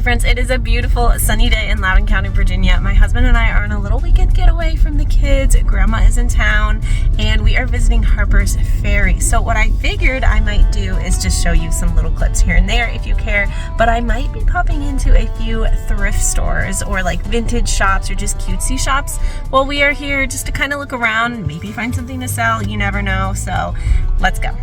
friends, it is a beautiful sunny day in Loudoun County, Virginia. My husband and I are on a little weekend getaway from the kids. Grandma is in town and we are visiting Harper's Ferry. So what I figured I might do is just show you some little clips here and there if you care, but I might be popping into a few thrift stores or like vintage shops or just cutesy shops while we are here, just to kind of look around, maybe find something to sell. You never know. So let's go.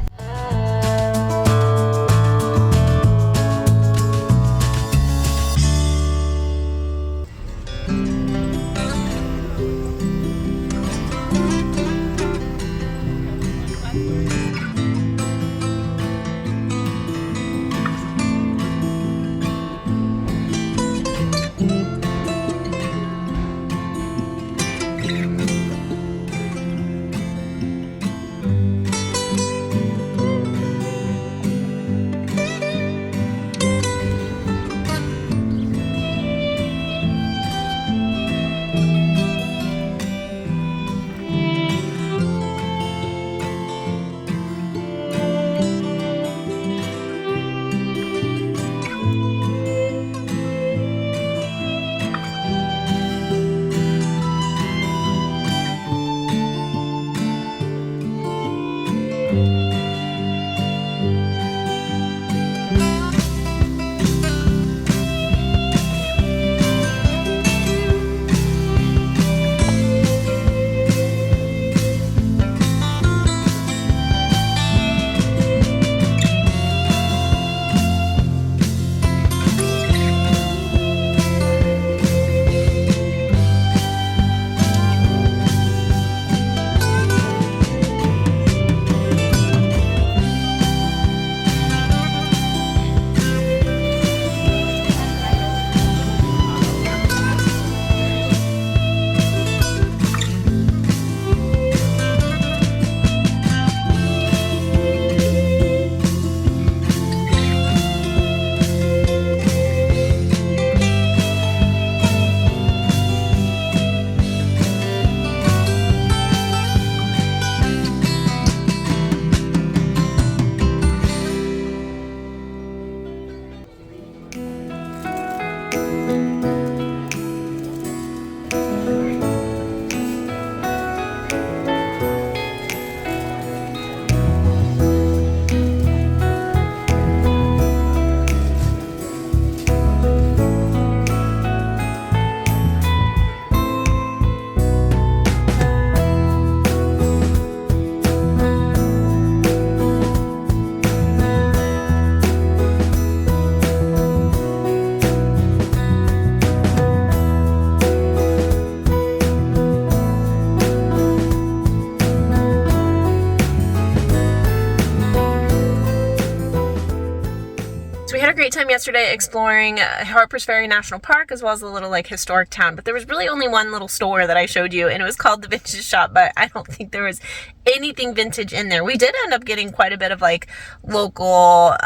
Great time yesterday exploring Harper's Ferry National Park, as well as a little like historic town, but there was really only one little store that I showed you, and it was called the Vintage Shop, but I don't think there was anything vintage in there. We did end up getting quite a bit of like local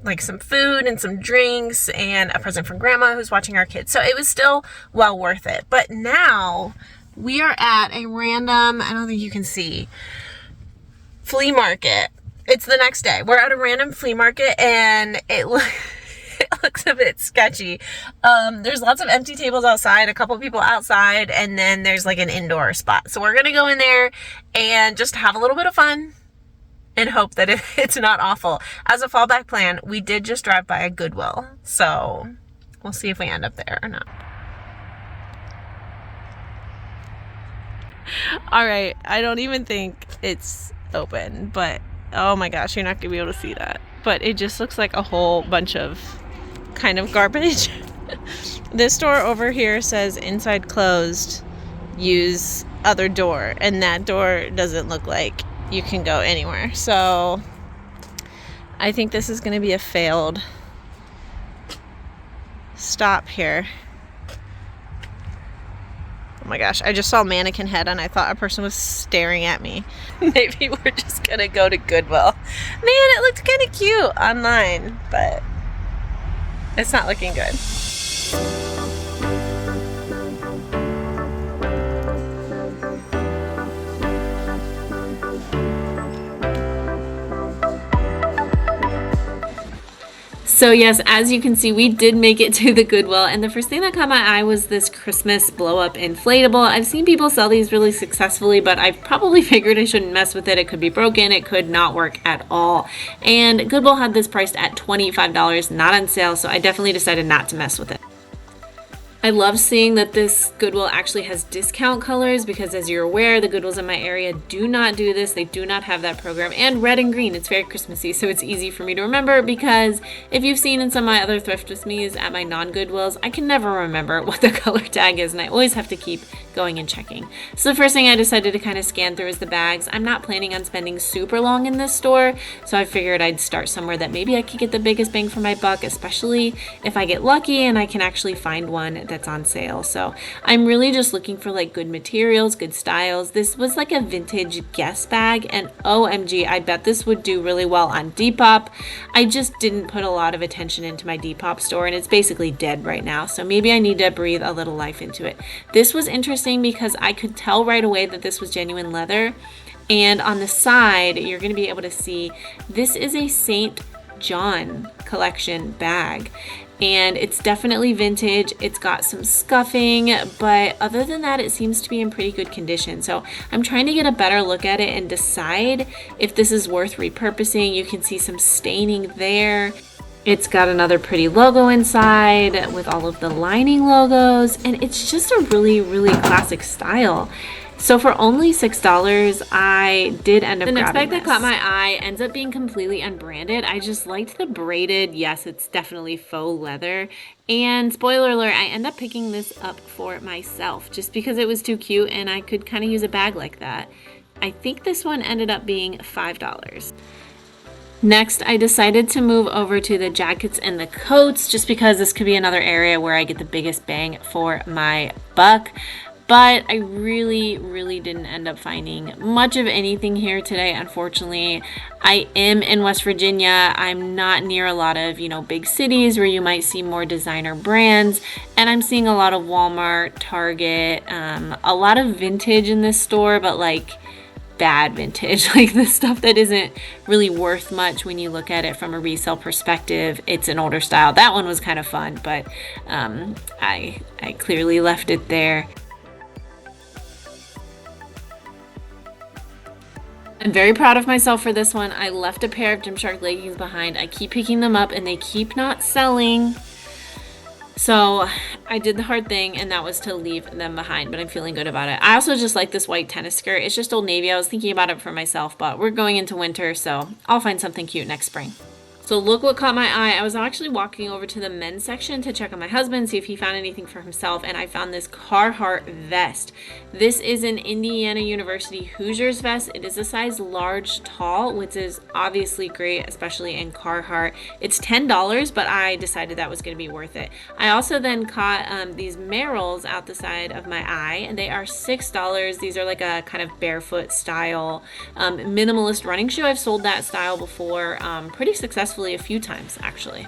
like some food and some drinks and a present from Grandma who's watching our kids, so it was still well worth it. But now we are at a random, I don't think you can see, flea market. It's the next day. We're at a random flea market and it looks a bit sketchy. There's lots of empty tables outside, a couple people outside, and then there's like an indoor spot. So we're going to go in there and just have a little bit of fun and hope that it's not awful. As a fallback plan, we did just drive by a Goodwill. So we'll see if we end up there or not. All right. I don't even think it's open, but oh my gosh, you're not gonna be able to see that. But it just looks like a whole bunch of kind of garbage. This door over here says inside closed, use other door, and that door doesn't look like you can go anywhere. So I think this is gonna be a failed stop here. Oh my gosh, I just saw a mannequin head and I thought a person was staring at me. Maybe we're just gonna go to Goodwill. Man, it looked kind of cute online, but it's not looking good. So yes, as you can see, we did make it to the Goodwill, and the first thing that caught my eye was this Christmas blow-up inflatable. I've seen people sell these really successfully, but I probably figured I shouldn't mess with it. It could be broken, it could not work at all. And Goodwill had this priced at $25, not on sale, so I definitely decided not to mess with it. I love seeing that this Goodwill actually has discount colors because, as you're aware, the Goodwills in my area do not do this. They do not have that program. And red and green, it's very Christmassy, so it's easy for me to remember because if you've seen in some of my other Thrift With Me's at my non-Goodwills, I can never remember what the color tag is, and I always have to keep going and checking. So the first thing I decided to kind of scan through is the bags. I'm not planning on spending super long in this store, so I figured I'd start somewhere that maybe I could get the biggest bang for my buck, especially if I get lucky and I can actually find one that's on sale. So I'm really just looking for like good materials, good styles. This was like a vintage guest bag, and OMG, I bet this would do really well on Depop. I just didn't put a lot of attention into my Depop store, and it's basically dead right now, so maybe I need to breathe a little life into it. This was interesting because I could tell right away that this was genuine leather, and on the side you're going to be able to see this is a St. John collection bag, and it's definitely vintage. It's got some scuffing, but other than that, it seems to be in pretty good condition. So I'm trying to get a better look at it and decide if this is worth repurposing. You can see some staining there. It's got another pretty logo inside with all of the lining logos, and it's just a really, really classic style. So for only $6, I did end up grabbing this. The next bag that caught my eye ends up being completely unbranded. I just liked the braided, yes, it's definitely faux leather. And spoiler alert, I end up picking this up for myself just because it was too cute and I could kind of use a bag like that. I think this one ended up being $5. Next, I decided to move over to the jackets and the coats just because this could be another area where I get the biggest bang for my buck. But I really didn't end up finding much of anything here today, unfortunately. I am in West Virginia. I'm not near a lot of, big cities where you might see more designer brands. And I'm seeing a lot of Walmart, Target, a lot of vintage in this store, but like bad vintage, like the stuff that isn't really worth much when you look at it from a resale perspective. It's an older style. That one was kind of fun, but I clearly left it there. I'm very proud of myself for this one. I left a pair of Gymshark leggings behind. I keep picking them up and they keep not selling. So I did the hard thing, and that was to leave them behind, but I'm feeling good about it. I also just like this white tennis skirt. It's just Old Navy. I was thinking about it for myself, but we're going into winter, so I'll find something cute next spring. So look what caught my eye. I was actually walking over to the men's section to check on my husband, see if he found anything for himself, and I found this Carhartt vest. This is an Indiana University Hoosiers vest. It is a size large tall, which is obviously great, especially in Carhartt. It's $10, but I decided that was going to be worth it. I also then caught these Merrells out the side of my eye, and they are $6. These are like a kind of barefoot style minimalist running shoe. I've sold that style before pretty successfully a few times actually.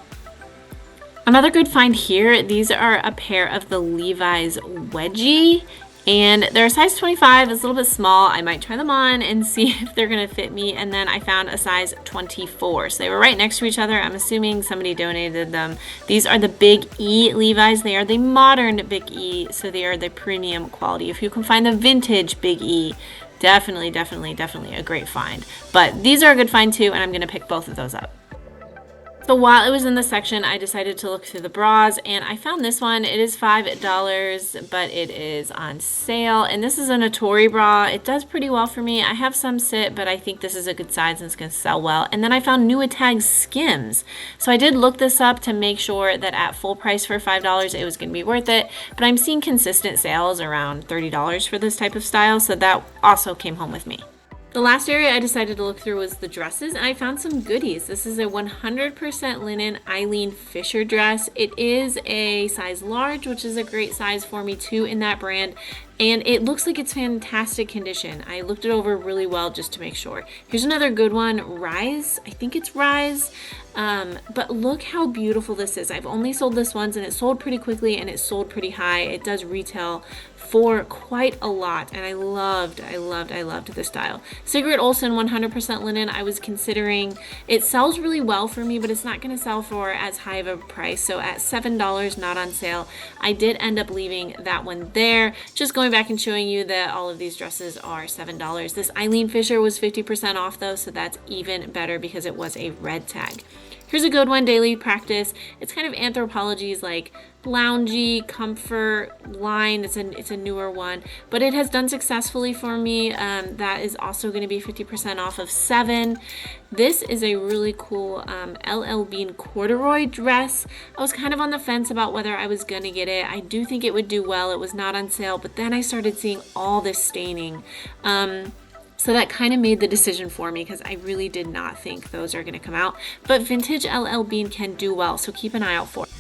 Another good find here, these are a pair of the Levi's wedgie, and they're a size 25. It's a little bit small. I might try them on and see if they're gonna fit me. And then I found a size 24, so they were right next to each other. I'm assuming somebody donated them. These are the Big E Levi's. They are the modern Big E, so they are the premium quality. If you can find the vintage Big E, definitely a great find. But these are a good find too, and I'm gonna pick both of those up. So while it was in the section, I decided to look through the bras, and I found this one. It is $5, but it is on sale, and this is a Notori bra. It does pretty well for me. I have some sit, but I think this is a good size and it's going to sell well. And then I found Nuitag Skims. So I did look this up to make sure that at full price for $5, it was going to be worth it, but I'm seeing consistent sales around $30 for this type of style, so that also came home with me. The last area I decided to look through was the dresses, and I found some goodies. This is a 100% linen Eileen Fisher dress. It is a size large, which is a great size for me too in that brand. and it looks like it's fantastic condition. I looked it over really well just to make sure. Here's another good one, Rise. I think it's Rise. But look how beautiful this is. I've only sold this once and it sold pretty quickly and it sold pretty high. It does retail for quite a lot, and I loved this style. Sigrid Olsen 100% linen. I was considering, it sells really well for me, but it's not going to sell for as high of a price. So at $7, not on sale, I did end up leaving that one there. Just going back and showing you that all of these dresses are $7. This Eileen Fisher was 50% off though, so that's even better because it was a red tag. Here's a good one, Daily Practice. It's kind of Anthropologie's like loungy comfort line. It's a newer one, but it has done successfully for me. That is also going to be 50% off of $7. This is a really cool LL Bean corduroy dress. I was kind of on the fence about whether I was going to get it. I do think it would do well. It was not on sale, but then I started seeing all this staining. So that kind of made the decision for me because I really did not think those are going to come out. But vintage LL Bean can do well, so keep an eye out for it.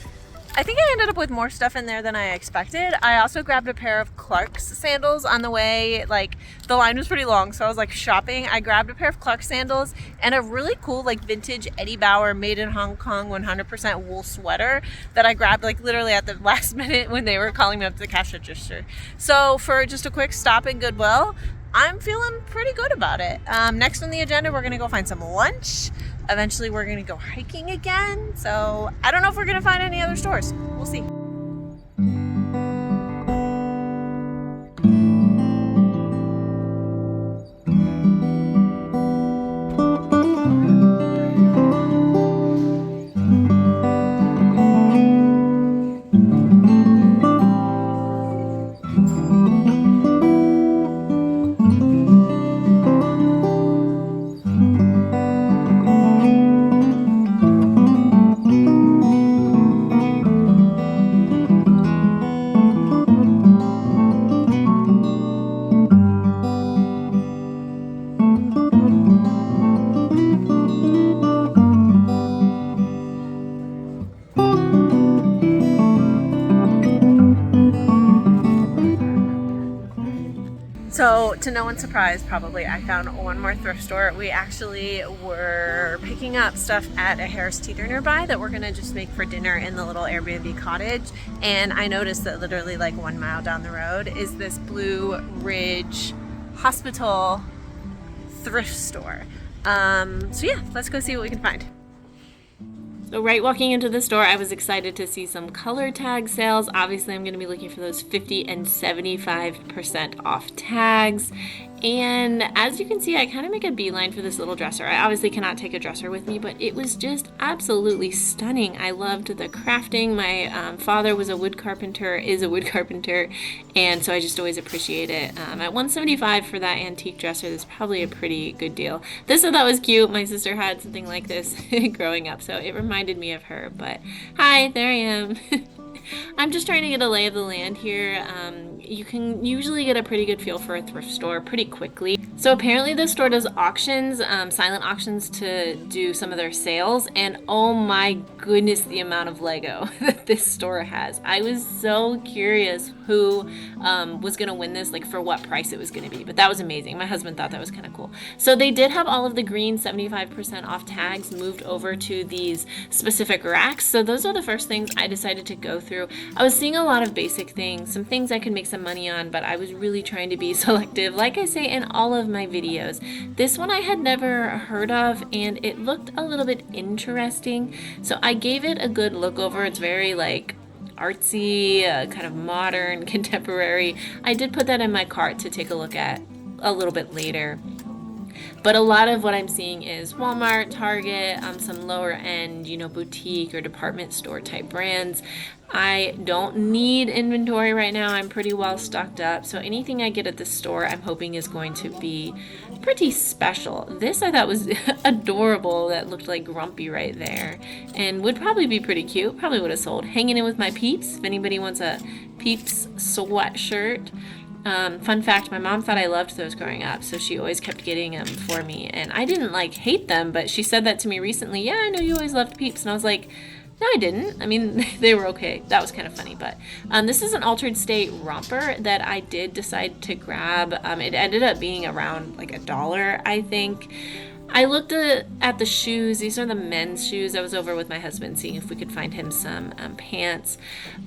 I think I ended up with more stuff in there than I expected. I also grabbed a pair of Clark's sandals on the way. Like, the line was pretty long, so I was like shopping. I grabbed a pair of Clark's sandals and a really cool like vintage Eddie Bauer made in Hong Kong 100% wool sweater that I grabbed like literally at the last minute when they were calling me up to the cash register. So for just a quick stop in Goodwill, I'm feeling pretty good about it. Next on the agenda, we're gonna go find some lunch. Eventually we're gonna go hiking again. So I don't know if we're gonna find any other stores. We'll see. So, to no one's surprise, probably, I found one more thrift store. We actually were picking up stuff at a Harris Teeter nearby that we're gonna just make for dinner in the little Airbnb cottage. And I noticed that literally like 1 mile down the road is this Blue Ridge Hospital thrift store. So yeah, let's go see what we can find. So right walking into the store, I was excited to see some color tag sales. Obviously, I'm going to be looking for those 50 and 75% off tags. And as you can see, I kind of make a beeline for this little dresser. I obviously cannot take a dresser with me, but it was just absolutely stunning. I loved the crafting. My father was a wood carpenter, is a wood carpenter, and so I just always appreciate it. At $175 for that antique dresser, that's probably a pretty good deal. This I thought was cute. My sister had something like this growing up, so it reminded me of her. But hi, there I am. I'm just trying to get a lay of the land here. You can usually get a pretty good feel for a thrift store pretty quickly. So apparently this store does auctions, silent auctions to do some of their sales, and oh my goodness, the amount of Lego that this store has. I was so curious who was gonna win this, like for what price it was gonna be, but that was amazing. My husband thought that was kind of cool. So they did have all of the green 75% off tags moved over to these specific racks. So those are the first things I decided to go through. I was seeing a lot of basic things, some things I could make some money on, but I was really trying to be selective, like I say in all of my videos. This one I had never heard of, and it looked a little bit interesting, so I gave it a good look over. It's very like artsy, kind of modern, contemporary. I did put that in my cart to take a look at a little bit later. But a lot of what I'm seeing is Walmart, Target, some lower end, boutique or department store type brands. I don't need inventory right now. I'm pretty well stocked up. So anything I get at the store, I'm hoping is going to be pretty special. This I thought was adorable. That looked like Grumpy right there and would probably be pretty cute. Probably would have sold. Hanging in with my peeps. If anybody wants a peeps sweatshirt. Fun fact, my mom thought I loved those growing up, so she always kept getting them for me, and I didn't hate them, but she said that to me recently. Yeah, I know you always loved peeps, and I was like, No, I didn't. I mean, they were okay. That was kind of funny, but this is an altered state romper that I did decide to grab. It ended up being around like $1, I think. I looked at the shoes. These are the men's shoes. I was over with my husband seeing if we could find him some pants.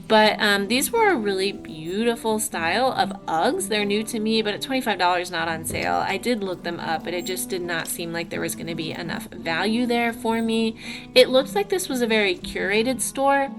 But these were a really beautiful style of Uggs. They're new to me, but at $25, not on sale. I did look them up, but it just did not seem like there was going to be enough value there for me. It looked like this was a very curated store.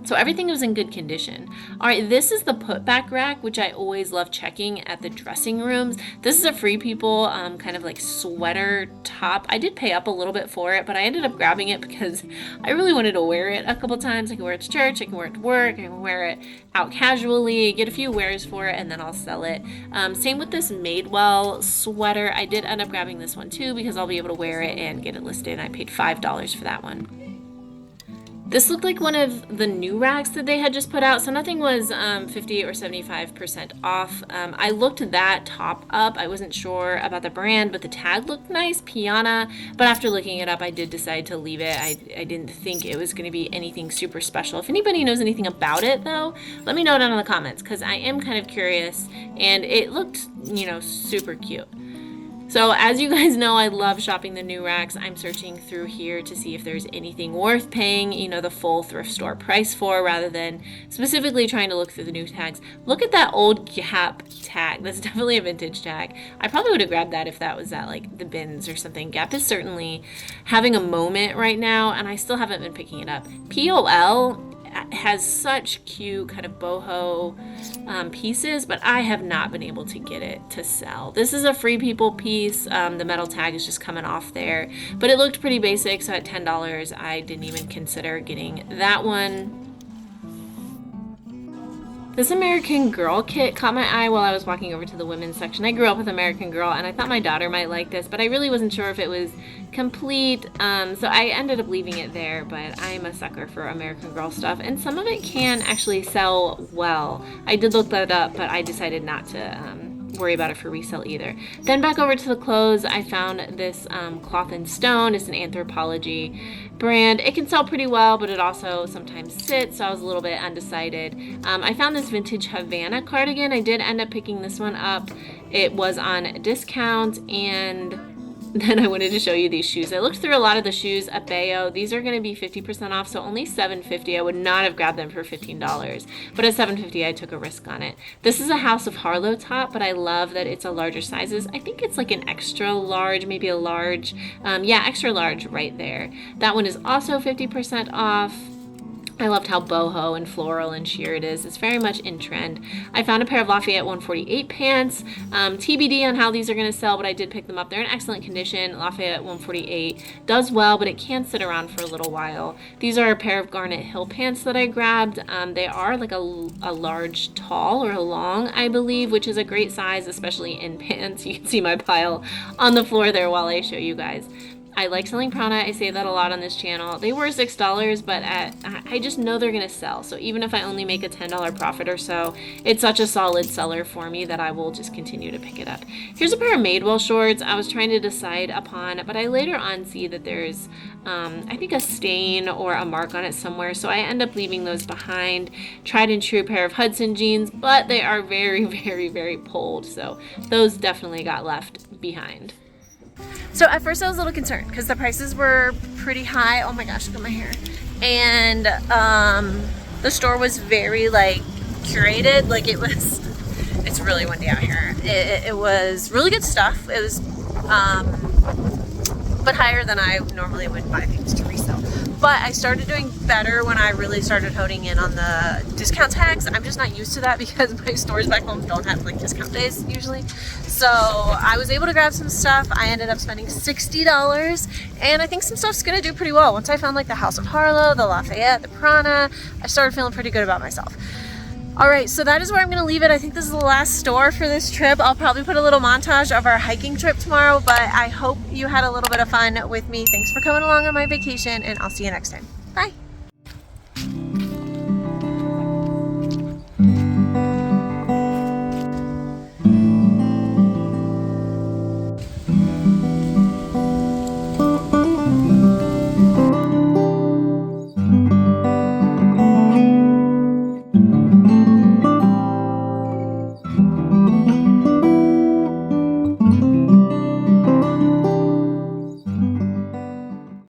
So everything was in good condition. All right, this is the put-back rack, which I always love checking at the dressing rooms. This is a Free People kind of like sweater top. I did pay up a little bit for it, but I ended up grabbing it because I really wanted to wear it a couple times. I can wear it to church, I can wear it to work, I can wear it out casually, get a few wears for it, and then I'll sell it. Same with this Madewell sweater. I did end up grabbing this one too because I'll be able to wear it and get it listed. I paid $5 for that one. This looked like one of the new racks that they had just put out, so nothing was 50 or 75% off. I looked that top up. I wasn't sure about the brand, but the tag looked nice, Piana. But after looking it up, I did decide to leave it. I didn't think it was going to be anything super special. If anybody knows anything about it, though, let me know down in the comments, because I am kind of curious, and it looked, you know, super cute. So as you guys know, I love shopping the new racks. I'm searching through here to see if there's anything worth paying, you know, the full thrift store price for, rather than specifically trying to look through the new tags. Look at that old Gap tag. That's definitely a vintage tag. I probably would have grabbed that if that was at like the bins or something. Gap is certainly having a moment right now, and I still haven't been picking it up. POL has such cute kind of boho pieces, but I have not been able to get it to sell. This is a Free People piece. The metal tag is just coming off there, but it looked pretty basic, so at $10 I didn't even consider getting that one. This American Girl kit caught my eye while I was walking over to the women's section. I grew up with American Girl, and I thought my daughter might like this, but I really wasn't sure if it was complete, so I ended up leaving it there. But I'm a sucker for American Girl stuff, and some of it can actually sell well. I did look that up, but I decided not to worry about it for resale either. Then back over to the clothes, I found this Cloth and Stone. It's an Anthropologie brand. It can sell pretty well, but it also sometimes sits, so I was a little bit undecided. I found this vintage Havana cardigan. I did end up picking this one up. It was on discount, and then I wanted to show you these shoes. I looked through a lot of the shoes at Bayo. These are going to be 50% off, so only $7.50. I would not have grabbed them for $15, but at $7.50 I took a risk on it. This is a House of Harlow top, but I love that it's a larger sizes. I think it's like an extra large, maybe a large. Yeah, extra large right there. That one is also 50% off. I loved how boho and floral and sheer it is. It's very much in trend. I found a pair of Lafayette 148 pants. TBD on how these are going to sell, but I did pick them up. They're in excellent condition. Lafayette 148 does well, but it can sit around for a little while. These are a pair of Garnet Hill pants that I grabbed. They are like a large tall or a long, I believe, which is a great size, especially in pants. You can see my pile on the floor there while I show you guys. I like selling Prana. I say that a lot on this channel. They were $6, but I just know they're going to sell. So even if I only make a $10 profit or so, it's such a solid seller for me that I will just continue to pick it up. Here's a pair of Madewell shorts I was trying to decide upon, but I later on see that there's, I think, a stain or a mark on it somewhere. So I end up leaving those behind. Tried and true pair of Hudson jeans, but they are very, very, very pulled. So those definitely got left behind. So at first I was a little concerned because the prices were pretty high. Oh my gosh, look at my hair. And the store was very like curated. Like it's really windy out here. It was really good stuff. It was but higher than I normally would buy things to resell. But I started doing better when I really started honing in on the discount tags. I'm just not used to that because my stores back home don't have like discount days usually. So I was able to grab some stuff. I ended up spending $60, and I think some stuff's gonna do pretty well. Once I found like the House of Harlow, the Lafayette, the Prana, I started feeling pretty good about myself. All right, so that is where I'm gonna leave it. I think this is the last store for this trip. I'll probably put a little montage of our hiking trip tomorrow, but I hope you had a little bit of fun with me. Thanks for coming along on my vacation, and I'll see you next time. Bye.